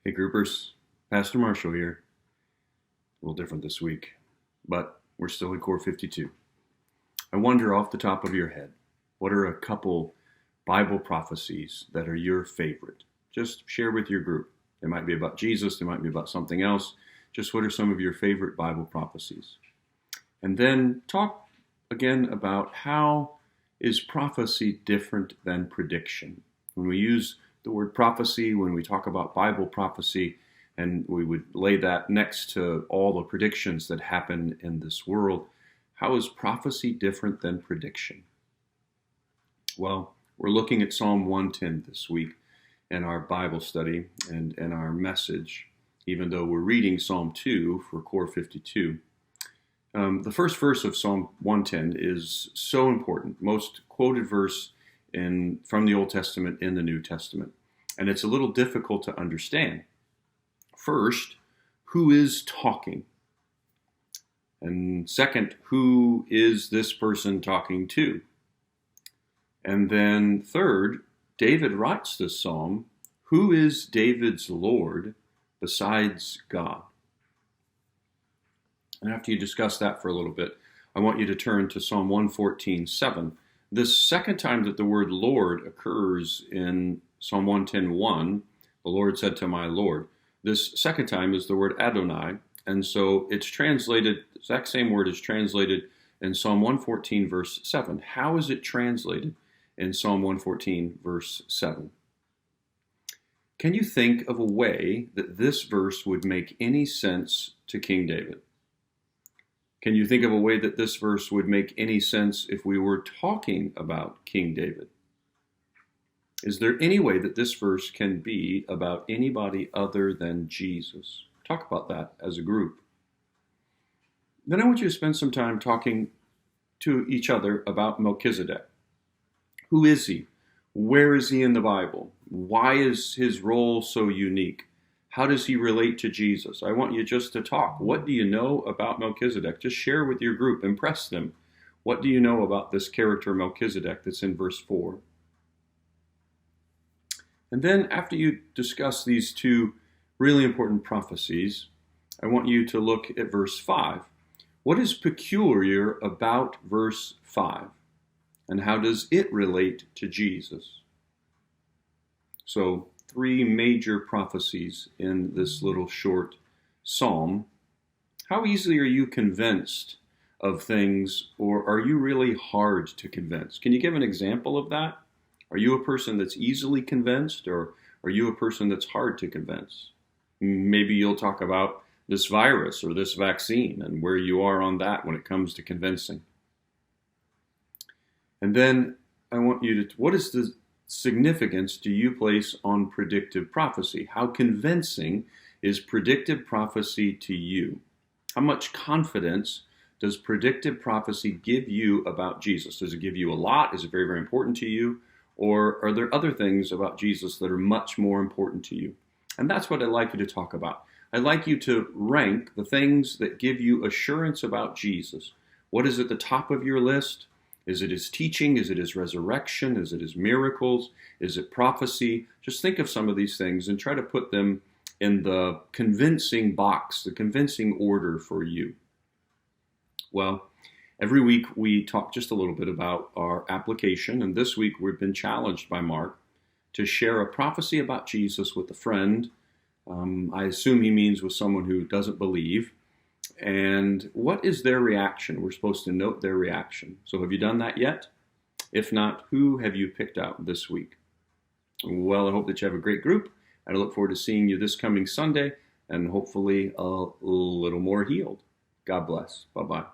Hey groupers, Pastor Marshall here. A little different this week, but we're still in Core 52. I wonder off the top of your head, what are a couple Bible prophecies that are your favorite? Just share with your group. They might be about Jesus, they might be about something else. Just what are some of your favorite Bible prophecies? And then talk again about how is prophecy different than prediction? When we use the word prophecy, when we talk about Bible prophecy, and we would lay that next to all the predictions that happen in this world, how is prophecy different than prediction? Well, we're looking at Psalm 110 this week in our Bible study and in our message, even though we're reading Psalm 2 for Core 52. The first verse of Psalm 110 is so important, most quoted verse from the Old Testament in the New Testament. And it's a little difficult to understand. First, who is talking? And second, who is this person talking to? And then third, David writes this psalm. Who is David's Lord besides God? And after you discuss that for a little bit, I want you to turn to Psalm 114:7. This second time that the word Lord occurs in Psalm 110:1, the Lord said to my Lord. This second time is the word Adonai, and so it's translated, the exact same word is translated in Psalm 114 verse 7. How is it translated in Psalm 114 verse 7? Can you think of a way that this verse would make any sense to King David? Can you think of a way that this verse would make any sense if we were talking about King David? Is there any way that this verse can be about anybody other than Jesus? Talk about that as a group. Then I want you to spend some time talking to each other about Melchizedek. Who is he? Where is he in the Bible? Why is his role so unique? How does he relate to Jesus? I want you just to talk. What do you know about Melchizedek? Just share with your group. Impress them. What do you know about this character Melchizedek that's in verse 4? And then after you discuss these two really important prophecies, I want you to look at verse 5. What is peculiar about verse 5? And how does it relate to Jesus? So, three major prophecies in this little short psalm. How easily are you convinced of things, or are you really hard to convince? Can you give an example of that? Are you a person that's easily convinced, or are you a person that's hard to convince? Maybe you'll talk about this virus or this vaccine and where you are on that when it comes to convincing. And then I want you to, what is the significance do you place on predictive prophecy? How convincing is predictive prophecy to you? How much confidence does predictive prophecy give you about Jesus? Does it give you a lot? Is it very, very important to you? Or are there other things about Jesus that are much more important to you? And that's what I'd like you to talk about. I'd like you to rank the things that give you assurance about Jesus. What is at the top of your list? Is it his teaching? Is it his resurrection? Is it his miracles? Is it prophecy? Just think of some of these things and try to put them in the convincing box, the convincing order for you. Well, every week we talk just a little bit about our application, and this week we've been challenged by Mark to share a prophecy about Jesus with a friend. I assume he means with someone who doesn't believe. And what is their reaction? We're supposed to note their reaction. So have you done that yet? If not, who have you picked out this week? Well, I hope that you have a great group. I look forward to seeing you this coming Sunday and hopefully a little more healed. God bless. Bye-bye.